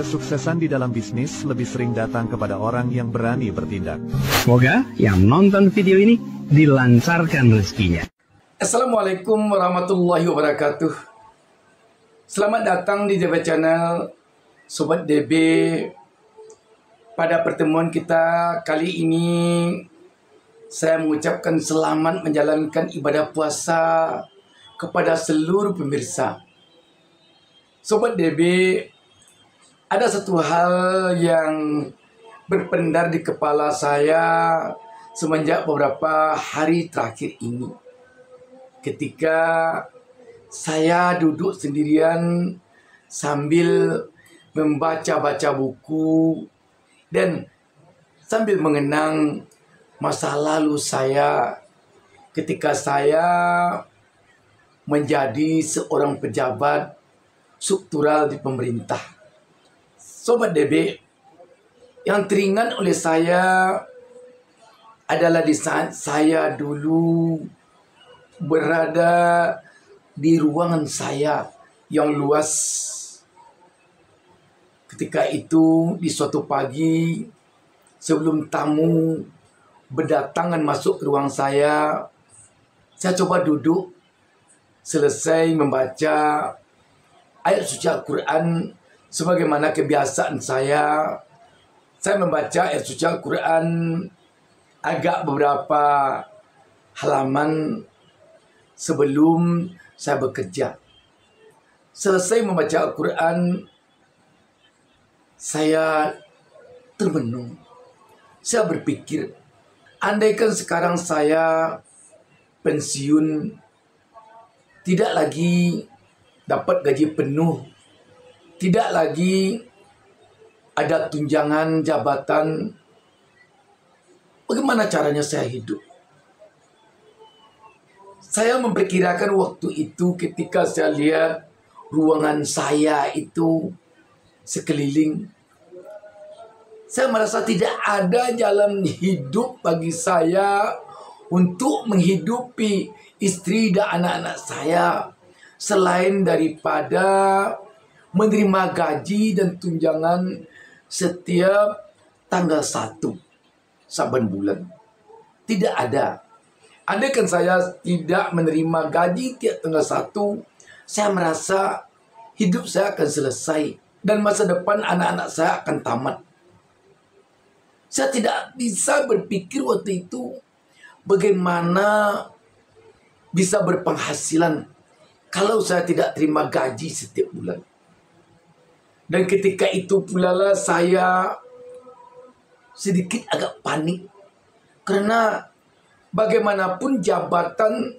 Kesuksesan di dalam bisnis lebih sering datang kepada orang yang berani bertindak. Semoga yang menonton video ini dilancarkan rezekinya. Assalamualaikum warahmatullahi wabarakatuh. Selamat datang di DB Channel Sobat DB. Pada pertemuan kita kali ini, saya mengucapkan selamat menjalankan ibadah puasa kepada seluruh pemirsa. Sobat DB, ada satu hal yang berpendar di kepala saya semenjak beberapa hari terakhir ini. Ketika saya duduk sendirian sambil membaca-baca buku dan sambil mengenang masa lalu saya ketika saya menjadi seorang pejabat struktural di pemerintah. Sobat DB, yang teringat oleh saya adalah di saat saya dulu berada di ruangan saya yang luas. Ketika itu di suatu pagi sebelum tamu berdatangan masuk ke ruang saya coba duduk selesai membaca ayat suci Al-Quran. Sebagaimana kebiasaan saya membaca ayat suci Al-Quran agak beberapa halaman sebelum saya bekerja. Selesai membaca Al-Quran, saya termenung. Saya berpikir, andaikan sekarang saya pensiun, tidak lagi dapat gaji penuh, tidak lagi ada tunjangan jabatan, bagaimana caranya saya hidup? Saya memperkirakan waktu itu ketika saya lihat ruangan saya itu sekeliling, saya merasa tidak ada jalan hidup bagi saya untuk menghidupi istri dan anak-anak saya selain daripada menerima gaji dan tunjangan setiap tanggal 1 saban bulan. Tidak ada. Andaikan saya tidak menerima gaji tiap tanggal 1, saya merasa hidup saya akan selesai dan masa depan anak-anak saya akan tamat. Saya tidak bisa berpikir waktu itu bagaimana bisa berpenghasilan kalau saya tidak terima gaji setiap bulan. Dan ketika itu pula lah saya sedikit agak panik. Karena bagaimanapun jabatan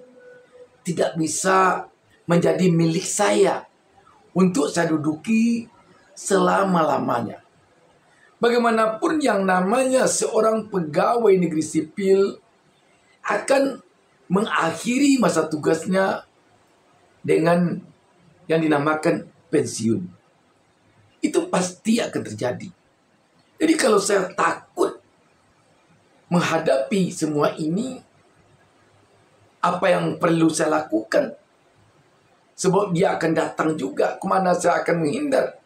tidak bisa menjadi milik saya untuk saya duduki selama-lamanya. Bagaimanapun yang namanya seorang pegawai negeri sipil akan mengakhiri masa tugasnya dengan yang dinamakan pensiun. Itu pasti akan terjadi. Jadi kalau saya takut menghadapi semua ini, apa yang perlu saya lakukan? Sebab dia akan datang juga, kemana saya akan menghindar?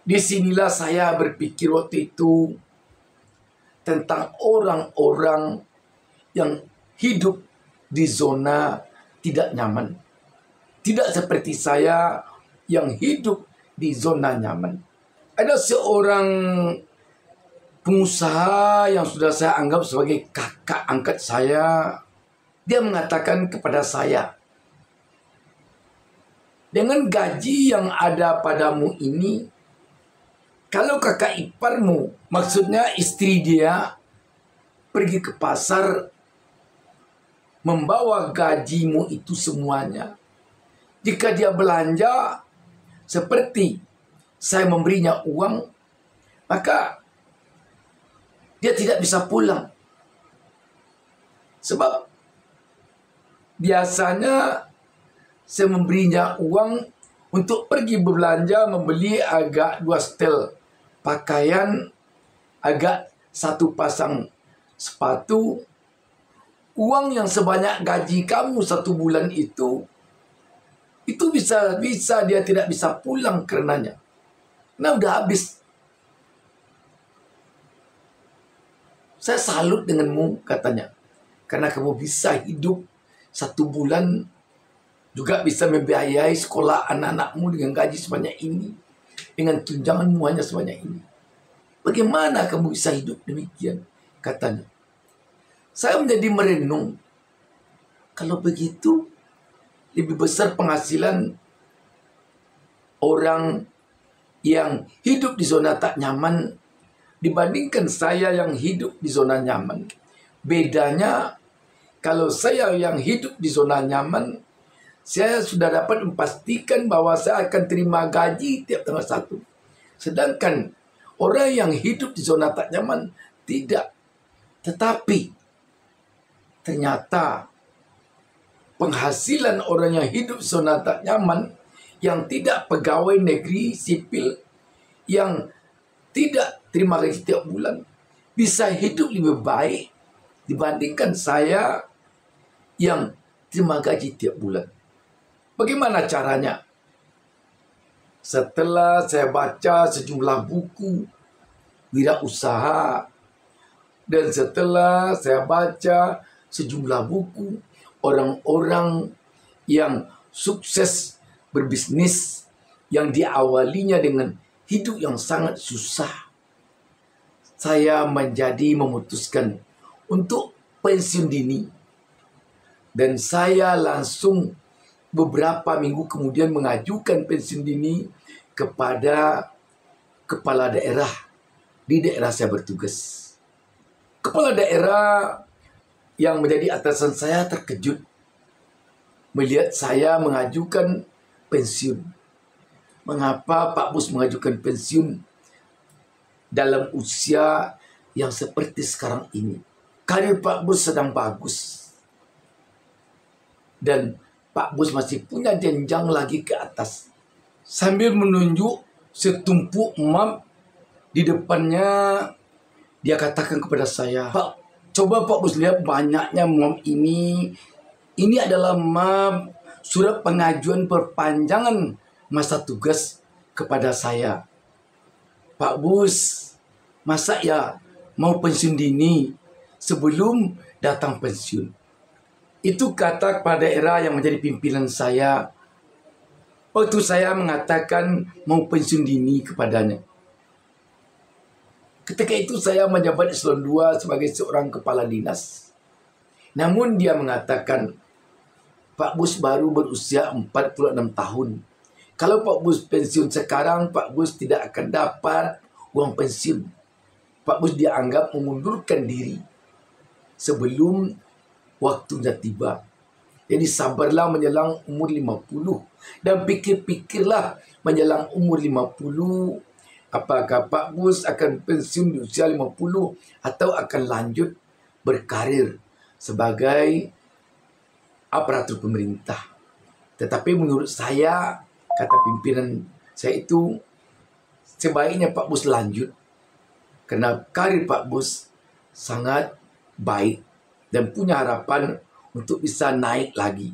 Disinilah saya berpikir waktu itu tentang orang-orang yang hidup di zona tidak nyaman. Tidak seperti saya yang hidup di zona nyaman. Ada seorang pengusaha yang sudah saya anggap sebagai kakak angkat saya. Dia mengatakan kepada saya, dengan gaji yang ada padamu ini, kalau kakak iparmu, maksudnya istri dia, pergi ke pasar, membawa gajimu itu semuanya, jika dia belanja seperti saya memberinya uang, maka dia tidak bisa pulang. Sebab biasanya saya memberinya uang untuk pergi berbelanja, membeli agak 2 setel pakaian, agak 1 pasang sepatu. Uang yang sebanyak gaji kamu 1 bulan itu Itu bisa dia tidak bisa pulang karenanya. Nah, udah habis. Saya salut denganmu, katanya. Karena kamu bisa hidup 1 bulan, juga bisa membiayai sekolah anak-anakmu dengan gaji sebanyak ini, dengan tunjanganmu hanya sebanyak ini. Bagaimana kamu bisa hidup demikian? Katanya. Saya menjadi merenung. Kalau begitu, lebih besar penghasilan orang yang hidup di zona tak nyaman dibandingkan saya yang hidup di zona nyaman. Bedanya, kalau saya yang hidup di zona nyaman, saya sudah dapat memastikan bahwa saya akan terima gaji tiap tanggal 1. Sedangkan orang yang hidup di zona tak nyaman tidak. Tetapi ternyata penghasilan orang yang hidup di zona tak nyaman, yang tidak pegawai negeri sipil, yang tidak terima gaji tiap bulan, bisa hidup lebih baik dibandingkan saya yang terima gaji tiap bulan. Bagaimana caranya? Setelah saya baca sejumlah buku wirausaha, dan setelah saya baca sejumlah buku orang-orang yang sukses berbisnis, yang diawalinya dengan hidup yang sangat susah, saya memutuskan untuk pensiun dini. Dan saya langsung beberapa minggu kemudian mengajukan pensiun dini kepada kepala daerah di daerah saya bertugas. Kepala daerah yang menjadi atasan saya terkejut melihat saya mengajukan pensiun. Mengapa Pak Bus mengajukan pensiun dalam usia yang seperti sekarang ini? Karir Pak Bus sedang bagus. Dan Pak Bus masih punya jenjang lagi ke atas. Sambil menunjuk setumpuk map di depannya, dia katakan kepada saya, "Pak, coba Pak Bus lihat banyaknya map ini. Ini adalah map surat pengajuan perpanjangan masa tugas kepada saya. Pak Bus, masa ya mau pensiun dini sebelum datang pensiun?" Itu kata kepala daerah yang menjadi pimpinan saya. Waktu saya mengatakan mau pensiun dini kepadanya. Ketika itu saya menjabat eselon 2 sebagai seorang kepala dinas. Namun dia mengatakan, Pak Bus baru berusia 46 tahun. Kalau Pak Bus pensiun sekarang, Pak Bus tidak akan dapat uang pensiun. Pak Bus dianggap mengundurkan diri sebelum waktunya tiba. Jadi sabarlah menjelang umur 50. Dan pikir-pikirlah menjelang umur 50. Apakah Pak Bus akan pensiun di usia 50 atau akan lanjut berkarir sebagai aparatur pemerintah. Tetapi menurut saya, kata pimpinan saya itu, sebaiknya Pak Bus lanjut. Karena karir Pak Bus sangat baik dan punya harapan untuk bisa naik lagi.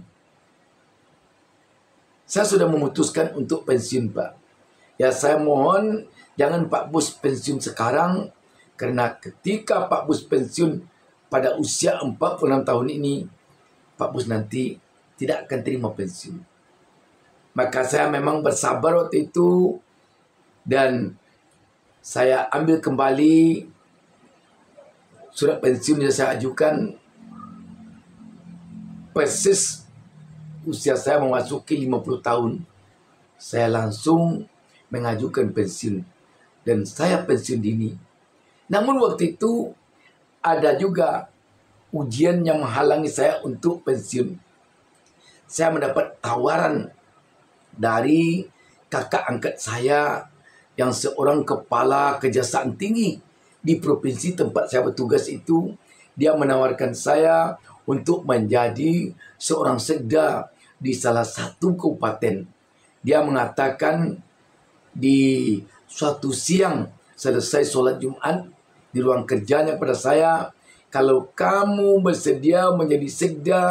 Saya sudah memutuskan untuk pensiun, Pak. Ya, saya mohon jangan Pak Bus pensiun sekarang, karena ketika Pak Bus pensiun pada usia 46 tahun ini, Pak Bus nanti tidak akan terima pensiun. Maka saya memang bersabar waktu itu, dan saya ambil kembali surat pensiun yang saya ajukan. Persis usia saya memasuki 50 tahun, saya langsung mengajukan pensiun. Dan saya pensiun dini. Namun waktu itu ada juga ujian yang menghalangi saya untuk pensiun. Saya mendapat tawaran dari kakak angkat saya yang seorang kepala kejaksaan tinggi di provinsi tempat saya bertugas itu. Dia menawarkan saya untuk menjadi seorang sekda di salah satu kabupaten. Dia mengatakan di suatu siang selesai sholat Jumat di ruang kerjanya pada saya, kalau kamu bersedia menjadi sekda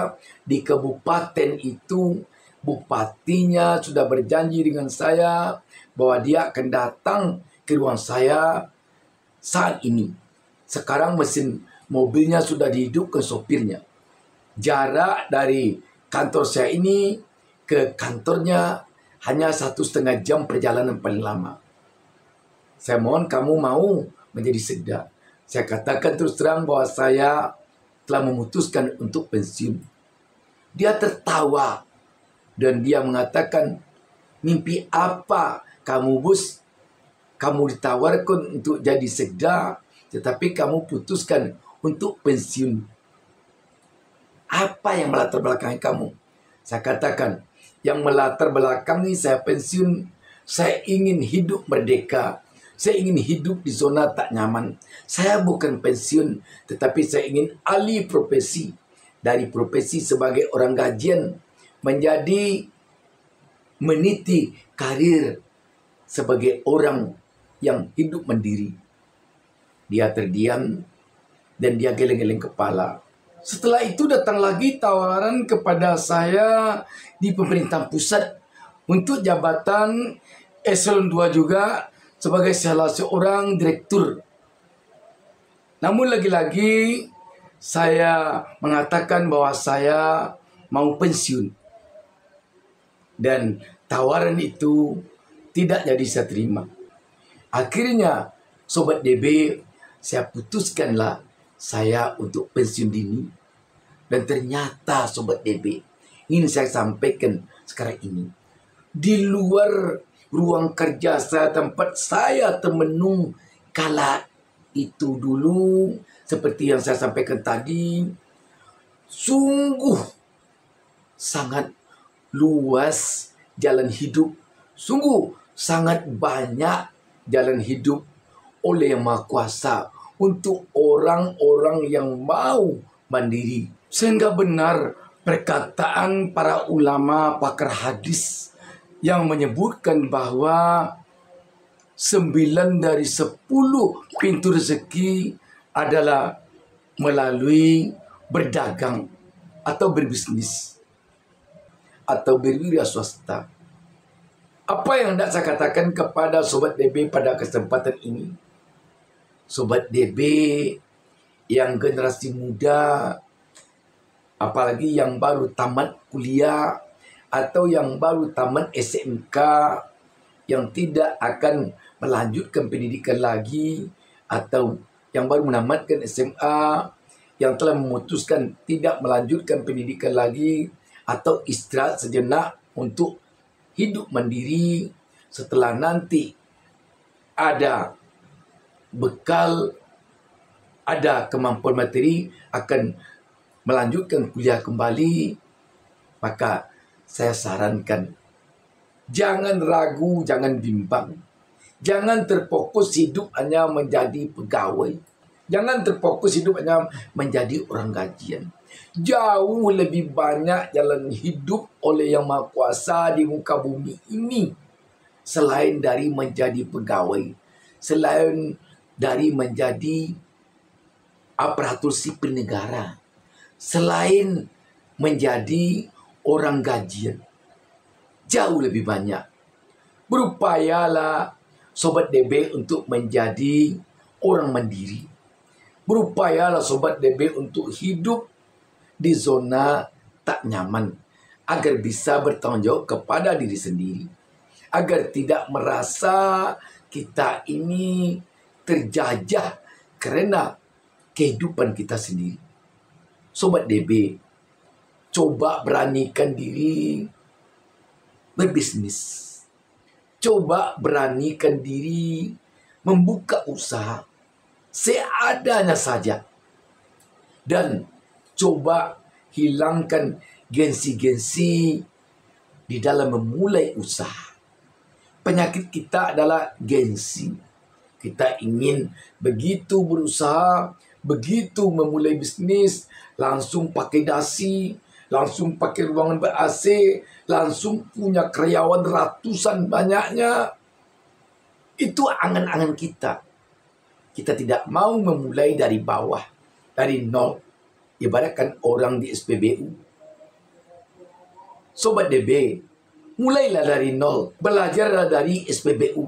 di kabupaten itu, Bupatinya sudah berjanji dengan saya bahwa dia akan datang ke ruang saya saat ini. Sekarang mesin mobilnya sudah dihidupkan sopirnya. Jarak dari kantor saya ini ke kantornya hanya 1,5 jam perjalanan paling lama. Saya mohon kamu mau menjadi sekda. Saya katakan terus terang bahwa saya telah memutuskan untuk pensiun. Dia tertawa dan dia mengatakan, mimpi apa kamu Bus? Kamu ditawarkan untuk jadi sekda, tetapi kamu putuskan untuk pensiun. Apa yang melatar belakangi kamu? Saya katakan, yang melatar belakangi saya pensiun, saya ingin hidup merdeka. Saya ingin hidup di zona tak nyaman. Saya bukan pensiun, tetapi saya ingin alih profesi. Dari profesi sebagai orang gajian, menjadi meniti karir sebagai orang yang hidup mandiri. Dia terdiam dan dia geleng-geleng kepala. Setelah itu datang lagi tawaran kepada saya di pemerintah pusat untuk jabatan eselon 2 juga sebagai salah seorang direktur. Namun lagi-lagi saya mengatakan bahwa saya mau pensiun. Dan tawaran itu tidak jadi saya terima. Akhirnya, Sobat DB, saya putuskanlah saya untuk pensiun dini. Dan ternyata Sobat DB, ingin saya sampaikan sekarang ini. Di luar ruang kerja saya, tempat saya termenung kala itu dulu, seperti yang saya sampaikan tadi, sungguh sangat luas jalan hidup. Sungguh sangat banyak jalan hidup oleh Yang Maha Kuasa untuk orang-orang yang mau mandiri. Sehingga benar perkataan para ulama pakar hadis yang menyebutkan bahwa 9 dari 10 pintu rezeki adalah melalui berdagang atau berbisnis atau berwira swasta. Apa yang hendak saya katakan kepada Sobat DB pada kesempatan ini? Sobat DB yang generasi muda, apalagi yang baru tamat kuliah atau yang baru tamat SMK, yang tidak akan melanjutkan pendidikan lagi, atau yang baru menamatkan SMA, yang telah memutuskan tidak melanjutkan pendidikan lagi, atau istirahat sejenak untuk hidup mandiri setelah nanti ada bekal, ada kemampuan materi, akan melanjutkan kuliah kembali. Maka saya sarankan, jangan ragu, jangan bimbang. Jangan terfokus hidup hanya menjadi pegawai. Jangan terfokus hidup hanya menjadi orang gajian. Jauh lebih banyak jalan hidup oleh Yang Maha Kuasa di muka bumi ini. Selain dari menjadi pegawai, selain dari menjadi aparatur sipil negara, selain menjadi orang gajian. Jauh lebih banyak. Berupayalah Sobat DB untuk menjadi orang mandiri. Berupayalah Sobat DB untuk hidup di zona tak nyaman, agar bisa bertanggung jawab kepada diri sendiri, agar tidak merasa kita ini terjajah karena kehidupan kita sendiri. Sobat DB, coba beranikan diri berbisnis. Coba beranikan diri membuka usaha seadanya saja. Dan coba hilangkan gengsi-gengsi di dalam memulai usaha. Penyakit kita adalah gengsi. Kita ingin begitu berusaha, begitu memulai bisnis, langsung pakai dasi, langsung pakai ruangan ber-AC, langsung punya karyawan ratusan banyaknya. Itu angan-angan kita. Kita tidak mau memulai dari bawah, dari nol. Ibaratkan orang di SPBU. Sobat DB, mulailah dari nol. Belajarlah dari SPBU.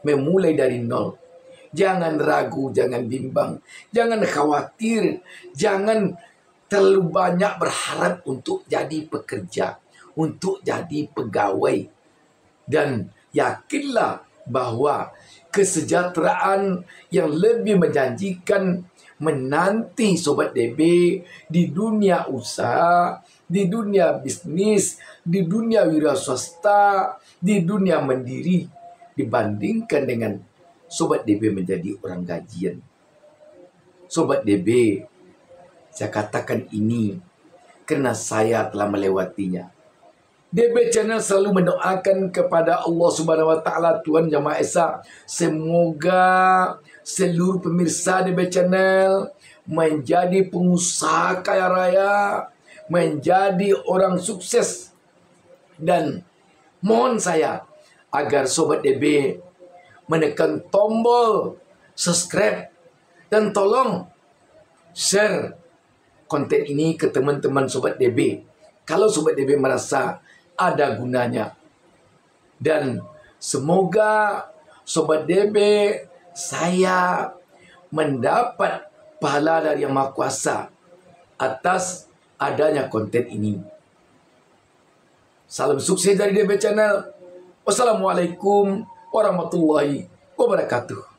Memulai dari nol. Jangan ragu, jangan bimbang. Jangan khawatir. Jangan terlalu banyak berharap untuk jadi pekerja. Untuk jadi pegawai. Dan yakinlah bahwa kesejahteraan yang lebih menjanjikan menanti Sobat DB di dunia usaha, di dunia bisnis, di dunia wira swasta, di dunia mandiri dibandingkan dengan Sobat DB menjadi orang gajian. Sobat DB, saya katakan ini karena saya telah melewatinya. DB Channel selalu mendoakan kepada Allah Subhanahu wa taala, Tuhan Yang Maha Esa, semoga seluruh pemirsa DB Channel menjadi pengusaha kaya raya, menjadi orang sukses. Dan mohon saya agar Sobat DB menekan tombol subscribe dan tolong share konten ini ke teman-teman Sobat DB. Kalau Sobat DB merasa ada gunanya. Dan semoga Sobat DB saya mendapat pahala dari Yang Maha Kuasa atas adanya konten ini. Salam sukses dari DB Channel. Wassalamualaikum warahmatullahi wabarakatuh.